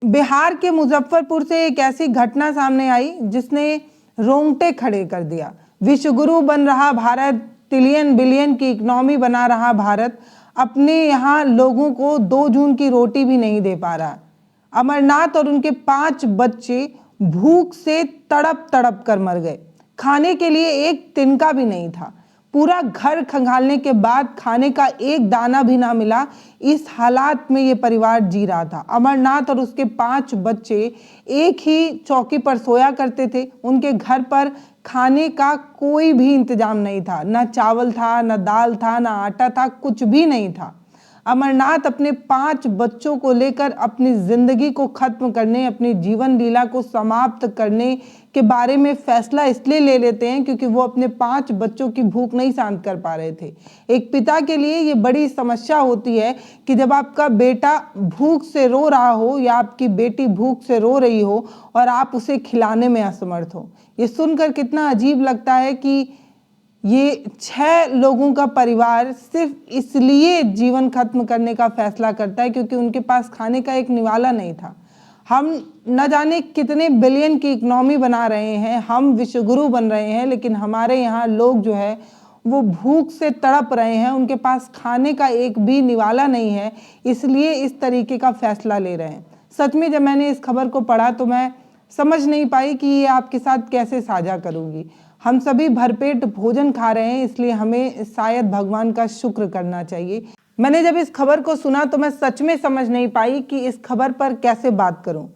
बिहार के मुजफ्फरपुर से एक ऐसी घटना सामने आई जिसने रोंगटे खड़े कर दिया। विश्वगुरु बन रहा भारत, ट्रिलियन बिलियन की इकोनॉमी बना रहा भारत, अपने यहाँ लोगों को 2 जून की रोटी भी नहीं दे पा रहा। अमरनाथ और उनके 5 बच्चे भूख से तड़प तड़प कर मर गए। खाने के लिए एक तिनका भी नहीं था। पूरा घर खंगालने के बाद खाने का एक दाना भी ना मिला। इस हालात में ये परिवार जी रहा था। अमरनाथ और उसके 5 बच्चे एक ही चौकी पर सोया करते थे। उनके घर पर खाने का कोई भी इंतजाम नहीं था। ना चावल था, ना दाल था, ना आटा था, कुछ भी नहीं था। अमरनाथ अपने 5 बच्चों को लेकर अपनी जिंदगी को खत्म करने, अपनी जीवन लीला को समाप्त करने के बारे में फैसला इसलिए ले लेते हैं क्योंकि वो अपने 5 बच्चों की भूख नहीं शांत कर पा रहे थे। एक पिता के लिए ये बड़ी समस्या होती है कि जब आपका बेटा भूख से रो रहा हो या आपकी बेटी भूख से रो रही हो और आप उसे खिलाने में असमर्थ हो। ये सुनकर कितना अजीब लगता है कि ये 6 लोगों का परिवार सिर्फ इसलिए जीवन खत्म करने का फैसला करता है क्योंकि उनके पास खाने का एक निवाला नहीं था। हम न जाने कितने बिलियन की इकोनॉमी बना रहे हैं, हम विश्वगुरु बन रहे हैं, लेकिन हमारे यहाँ लोग जो है वो भूख से तड़प रहे हैं। उनके पास खाने का एक भी निवाला नहीं है, इसलिए इस तरीके का फैसला ले रहे हैं। सच में जब मैंने इस खबर को पढ़ा तो मैं समझ नहीं पाई कि ये आपके साथ कैसे साझा करूँगी। हम सभी भरपेट भोजन खा रहे हैं, इसलिए हमें शायद भगवान का शुक्र करना चाहिए। मैंने जब इस खबर को सुना तो मैं सच में समझ नहीं पाई कि इस खबर पर कैसे बात करूं।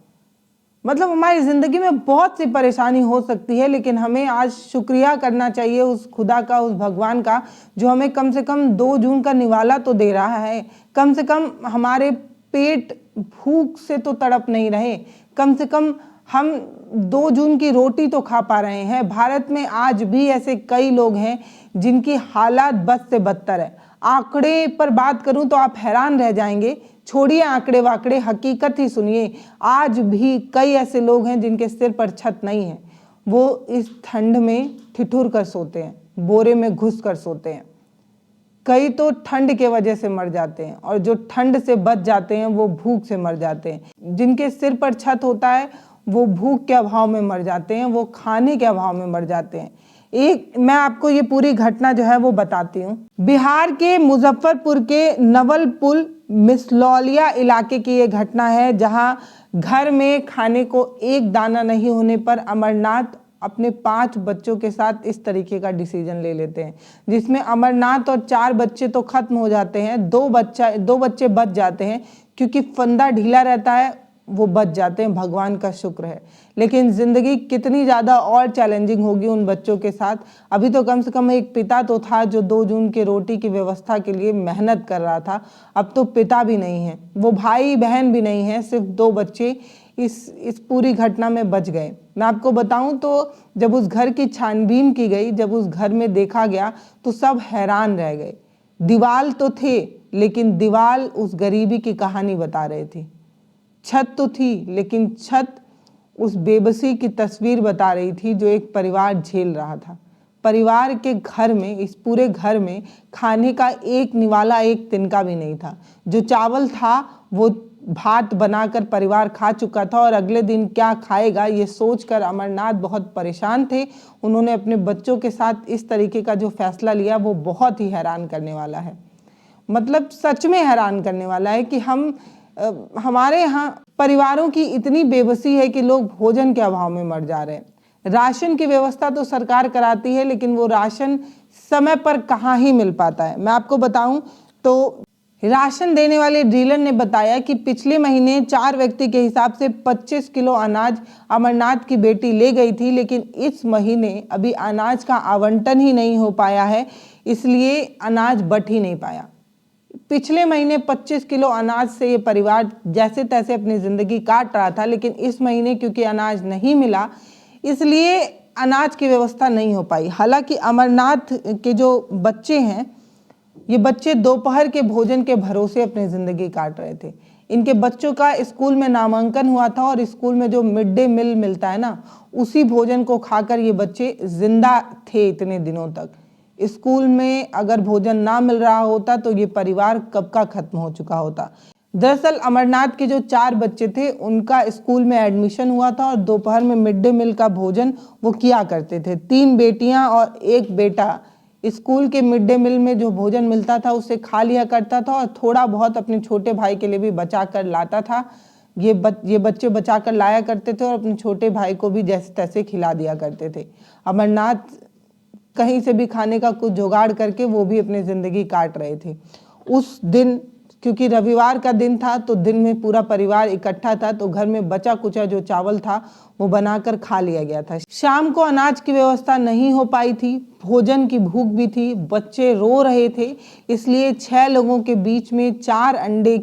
मतलब हमारी ज़िंदगी में बहुत सी परेशानी हो सकती है, लेकिन हमें आज शुक्रिया करना चाहिए उस खुदा का, उस भगवान का, जो हमें कम से कम 2 जून का निवाला तो दे रहा है। कम से कम हमारे पेट भूख से तो तड़प नहीं रहे। कम से कम हम 2 जून की रोटी तो खा पा रहे हैं। भारत में आज भी ऐसे कई लोग हैं जिनकी हालात बद से बदतर है। आंकड़े पर बात करूं तो आप हैरान रह जाएंगे। छोड़िए आंकड़े वाकड़े, हकीकत ही सुनिए। आज भी कई ऐसे लोग हैं जिनके सिर पर छत नहीं है। वो इस ठंड में ठिठुर कर सोते हैं, बोरे में घुस कर सोते हैं। कई तो ठंड के वजह से मर जाते हैं और जो ठंड से बच जाते हैं वो भूख से मर जाते हैं। जिनके सिर पर छत होता है वो भूख के अभाव में मर जाते हैं, वो खाने के अभाव में मर जाते हैं। मैं आपको ये पूरी घटना जो है वो बताती हूँ। बिहार के मुजफ्फरपुर के नवलपुर मिसलौलिया इलाके की ये घटना है, जहाँ घर में खाने को एक दाना नहीं होने पर अमरनाथ अपने 5 बच्चों के साथ इस तरीके का डिसीजन ले लेते हैं, जिसमें अमरनाथ और 4 बच्चे तो खत्म हो जाते हैं, 2 बच्चे बच जाते हैं। क्योंकि फंदा ढीला रहता है वो बच जाते हैं, भगवान का शुक्र है। लेकिन ज़िंदगी कितनी ज़्यादा और चैलेंजिंग होगी उन बच्चों के साथ। अभी तो कम से कम एक पिता तो था जो 2 जून की रोटी की व्यवस्था के लिए मेहनत कर रहा था। अब तो पिता भी नहीं है, वो भाई बहन भी नहीं है, सिर्फ 2 बच्चे इस पूरी घटना में बच गए। मैं आपको बताऊं तो जब उस घर की छानबीन की गई, जब उस घर में देखा गया तो सब हैरान रह गए। दीवार तो थे, लेकिन दीवार उस गरीबी की कहानी बता रही थी। छत तो थी, लेकिन छत उस बेबसी की तस्वीर बता रही थी जो एक परिवार झेल रहा था। परिवार के घर में, इस पूरे घर में खाने का एक निवाला, एक तिनका भी नहीं था। जो चावल था वो भात बनाकर परिवार खा चुका था और अगले दिन क्या खाएगा ये सोचकर अमरनाथ बहुत परेशान थे। उन्होंने अपने बच्चों के साथ इस तरीके का जो फैसला लिया वो बहुत ही हैरान करने वाला है। मतलब सच में हैरान करने वाला है कि हमारे यहाँ परिवारों की इतनी बेबसी है कि लोग भोजन के अभाव में मर जा रहे हैं। राशन की व्यवस्था तो सरकार कराती है, लेकिन वो राशन समय पर कहाँ ही मिल पाता है। मैं आपको बताऊं तो राशन देने वाले डीलर ने बताया कि पिछले महीने 4 व्यक्ति के हिसाब से 25 किलो अनाज अमरनाथ की बेटी ले गई थी, लेकिन इस महीने अभी अनाज का आवंटन ही नहीं हो पाया है, इसलिए अनाज बट ही नहीं पाया। पिछले महीने 25 किलो अनाज से ये परिवार जैसे तैसे अपनी ज़िंदगी काट रहा था, लेकिन इस महीने क्योंकि अनाज नहीं मिला इसलिए अनाज की व्यवस्था नहीं हो पाई। हालांकि अमरनाथ के जो बच्चे हैं, ये बच्चे दोपहर के भोजन के भरोसे अपनी ज़िंदगी काट रहे थे। इनके बच्चों का स्कूल में नामांकन हुआ था और स्कूल में जो मिड डे मील मिलता है ना, उसी भोजन को खाकर ये बच्चे जिंदा थे इतने दिनों तक। स्कूल में अगर भोजन ना मिल रहा होता तो ये परिवार कब का खत्म हो चुका होता। दरअसल अमरनाथ के जो 4 बच्चे थे उनका स्कूल में एडमिशन हुआ था और दोपहर में मिड डे मील का भोजन वो किया करते थे। 3 बेटियां और 1 बेटा स्कूल के मिड डे मील में जो भोजन मिलता था उसे खा लिया करता था और थोड़ा बहुत अपने छोटे भाई के लिए भी बचा कर लाता था। ये बच्चे बचा कर लाया करते थे और अपने छोटे भाई को भी जैसे तैसे खिला दिया करते थे। अमरनाथ कहीं से भी खाने का कुछ जुगाड़ करके वो भी अपनी ज़िंदगी काट रहे थे। उस दिन क्योंकि रविवार का दिन था तो दिन में पूरा परिवार इकट्ठा था, तो घर में बचा कुचा जो चावल था वो बनाकर खा लिया गया था। शाम को अनाज की व्यवस्था नहीं हो पाई थी, भोजन की भूख भी थी, बच्चे रो रहे थे, इसलिए 6 लोगों के बीच में 4 अंडे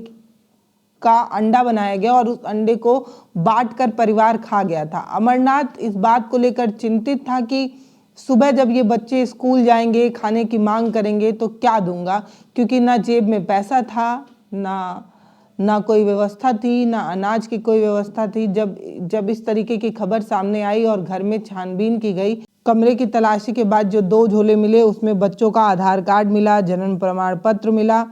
का अंडा बनाया गया और उस अंडे को बांटकर परिवार खा गया था। अमरनाथ इस बात को लेकर चिंतित था कि सुबह जब ये बच्चे स्कूल जाएंगे, खाने की मांग करेंगे तो क्या दूंगा, क्योंकि ना जेब में पैसा था, ना कोई व्यवस्था थी, ना अनाज की कोई व्यवस्था थी। जब इस तरीके की खबर सामने आई और घर में छानबीन की गई, कमरे की तलाशी के बाद जो 2 झोले मिले उसमें बच्चों का आधार कार्ड मिला, जन्म प्रमाण पत्र मिला,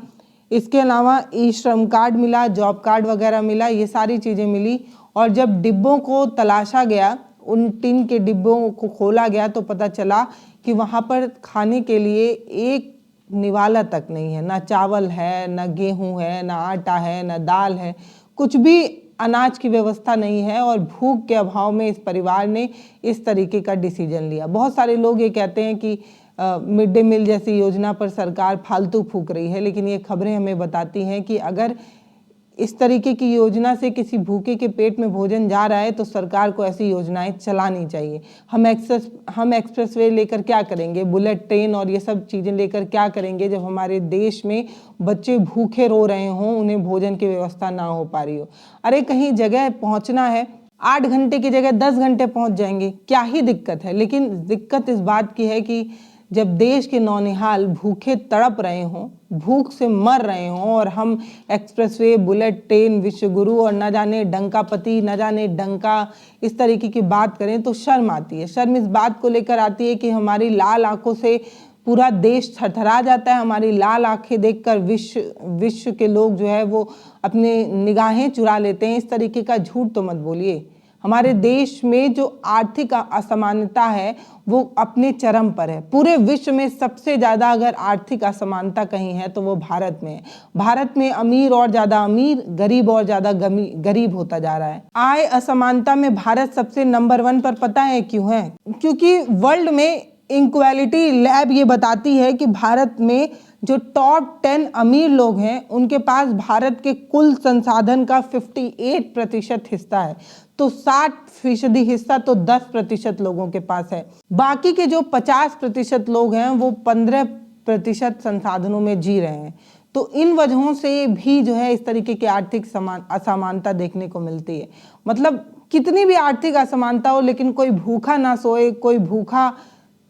इसके अलावा ई श्रम कार्ड मिला, जॉब कार्ड वगैरह मिला, ये सारी चीज़ें मिली। और जब डिब्बों को तलाशा गया, उन टिन के डिब्बों को खोला गया तो पता चला कि वहाँ पर खाने के लिए एक निवाला तक नहीं है, ना चावल है, ना गेहूं है, ना आटा है, ना दाल है, कुछ भी अनाज की व्यवस्था नहीं है। और भूख के अभाव में इस परिवार ने इस तरीके का डिसीजन लिया। बहुत सारे लोग ये कहते हैं कि मिड डे मील जैसी योजना पर सरकार फालतू फूंक रही है, लेकिन ये खबरें हमें बताती हैं कि अगर इस तरीके की योजना से किसी भूखे के पेट में भोजन जा रहा है तो सरकार को ऐसी योजनाएं चलानी चाहिए। हम एक्सप्रेसवे लेकर क्या करेंगे, बुलेट ट्रेन और ये सब चीज़ें लेकर क्या करेंगे जब हमारे देश में बच्चे भूखे रो रहे हों, उन्हें भोजन की व्यवस्था ना हो पा रही हो। अरे कहीं जगह पहुंचना है, 8 घंटे की जगह 10 घंटे पहुंच जाएंगे, क्या ही दिक्कत है। लेकिन दिक्कत इस बात की है कि जब देश के नौनिहाल भूखे तड़प रहे हों, भूख से मर रहे हों, और हम एक्सप्रेसवे, बुलेट ट्रेन, विश्वगुरु और न जाने डंकापति, न जाने डंका, इस तरीके की बात करें तो शर्म आती है। शर्म इस बात को लेकर आती है कि हमारी लाल आंखों से पूरा देश थरथरा जाता है। हमारी लाल आंखें देखकर विश्व के लोग जो है वो अपने निगाहें चुरा लेते हैं। इस तरीके का झूठ तो मत बोलिए। हमारे देश में जो आर्थिक असमानता है वो अपने चरम पर है। पूरे विश्व में सबसे ज़्यादा अगर आर्थिक असमानता कहीं है तो वो भारत में है। भारत में अमीर और ज़्यादा अमीर, गरीब और ज़्यादा गरीब होता जा रहा है। आय असमानता में भारत सबसे नंबर 1 पर पता है क्यों है? क्योंकि वर्ल्ड में इनक्वालिटी लैब ये बताती है कि भारत में जो टॉप 10 अमीर लोग हैं उनके पास भारत के कुल संसाधन का 58% हिस्सा है, तो 60% हिस्सा तो 10% लोगों के पास है। बाकी के जो 50% लोग हैं वो 15% संसाधनों में जी रहे हैं। तो इन वजहों से भी जो है इस तरीके की आर्थिक असमानता देखने को मिलती है। मतलब कितनी भी आर्थिक असमानता हो, लेकिन कोई भूखा ना सोए, कोई भूखा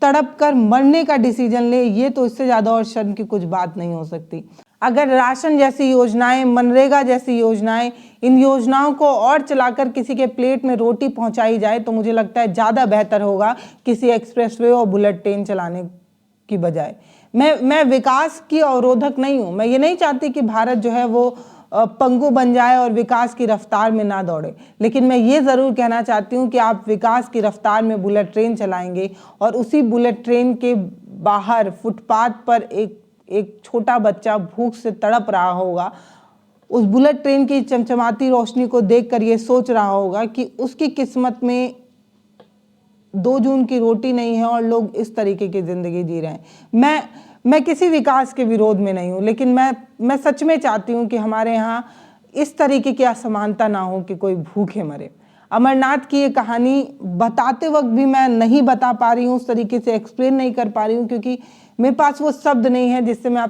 तड़प कर मरने का डिसीजन ले, ये तो इससे ज़्यादा और शर्म की कुछ बात नहीं हो सकती। अगर राशन जैसी योजनाएं, मनरेगा जैसी योजनाएं, इन योजनाओं को और चलाकर किसी के प्लेट में रोटी पहुंचाई जाए तो मुझे लगता है ज़्यादा बेहतर होगा किसी एक्सप्रेसवे और बुलेट ट्रेन चलाने की बजाय। मैं विकास की अवरोधक नहीं हूँ। मैं ये नहीं चाहती कि भारत जो है वो पंगु बन जाए और विकास की रफ्तार में ना दौड़े, लेकिन मैं ये ज़रूर कहना चाहती हूँ कि आप विकास की रफ्तार में बुलेट ट्रेन चलाएंगे और उसी बुलेट ट्रेन के बाहर फुटपाथ पर एक छोटा बच्चा भूख से तड़प रहा होगा। उस बुलेट ट्रेन की चमचमाती रोशनी को देखकर ये सोच रहा होगा कि उसकी किस्मत में 2 जून की रोटी नहीं है और लोग इस तरीके की ज़िंदगी जी रहे हैं। मैं किसी विकास के विरोध में नहीं हूँ, लेकिन मैं सच में चाहती हूँ कि हमारे यहाँ इस तरीके की असमानता ना हो कि कोई भूखे मरे। अमरनाथ की ये कहानी बताते वक्त भी मैं नहीं बता पा रही हूँ, उस तरीके से एक्सप्लेन नहीं कर पा रही हूँ, क्योंकि मेरे पास वो शब्द नहीं है जिससे मैं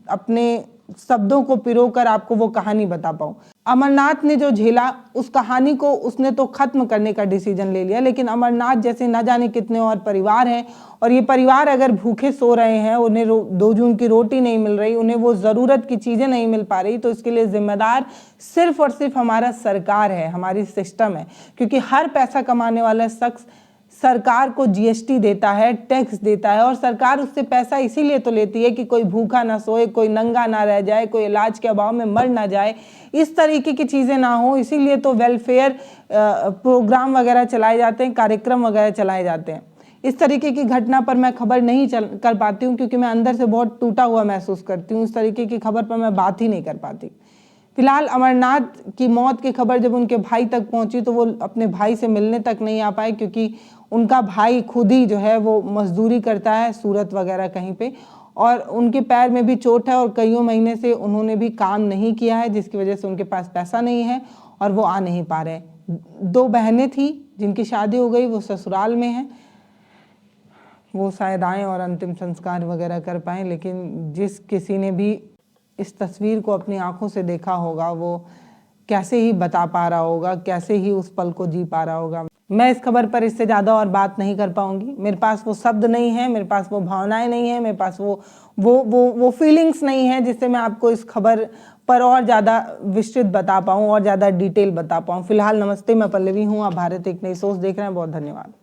अपने शब्दों को पिरोकर आपको वो कहानी बता पाऊँ। अमरनाथ ने जो झेला, उस कहानी को उसने तो खत्म करने का डिसीजन ले लिया, लेकिन अमरनाथ जैसे न जाने कितने और परिवार हैं, और ये परिवार अगर भूखे सो रहे हैं, उन्हें 2 जून की रोटी नहीं मिल रही, उन्हें वो ज़रूरत की चीज़ें नहीं मिल पा रही, तो इसके लिए जिम्मेदार सिर्फ और सिर्फ हमारा सरकार है, हमारी सिस्टम है। क्योंकि हर पैसा कमाने वाला शख्स सरकार को जीएसटी देता है, टैक्स देता है, और सरकार उससे पैसा इसीलिए तो लेती है कि कोई भूखा ना सोए, कोई नंगा ना रह जाए, कोई इलाज के अभाव में मर ना जाए, इस तरीके की चीज़ें ना हो। इसीलिए तो वेलफेयर प्रोग्राम वगैरह चलाए जाते हैं, कार्यक्रम वगैरह चलाए जाते हैं। इस तरीके की घटना पर मैं खबर नहीं कर पाती हूँ, क्योंकि मैं अंदर से बहुत टूटा हुआ महसूस करती हूँ। इस तरीके की खबर पर मैं बात ही नहीं कर पाती। फिलहाल अमरनाथ की मौत की खबर जब उनके भाई तक पहुंची तो वो अपने भाई से मिलने तक नहीं आ पाए, क्योंकि उनका भाई खुद ही जो है वो मजदूरी करता है सूरत वगैरह कहीं पे, और उनके पैर में भी चोट है और कईयों महीने से उन्होंने भी काम नहीं किया है, जिसकी वजह से उनके पास पैसा नहीं है और वो आ नहीं पा रहे। 2 बहनें थी जिनकी शादी हो गई, वो ससुराल में हैं, वो शायद आएँ और अंतिम संस्कार वगैरह कर पाएँ। लेकिन जिस किसी ने भी इस तस्वीर को अपनी आंखों से देखा होगा वो कैसे ही बता पा रहा होगा, कैसे ही उस पल को जी पा रहा होगा। मैं इस खबर पर इससे ज़्यादा और बात नहीं कर पाऊंगी। मेरे पास वो शब्द नहीं है, मेरे पास वो भावनाएं नहीं है, मेरे पास वो फीलिंग्स नहीं है जिससे मैं आपको इस खबर पर और ज़्यादा विस्तृत बता पाऊँ और ज़्यादा डिटेल बता पाऊँ। फिलहाल नमस्ते, मैं पल्लवी हूँ, आप भारत एक नई सोच देख रहे हैं। बहुत धन्यवाद।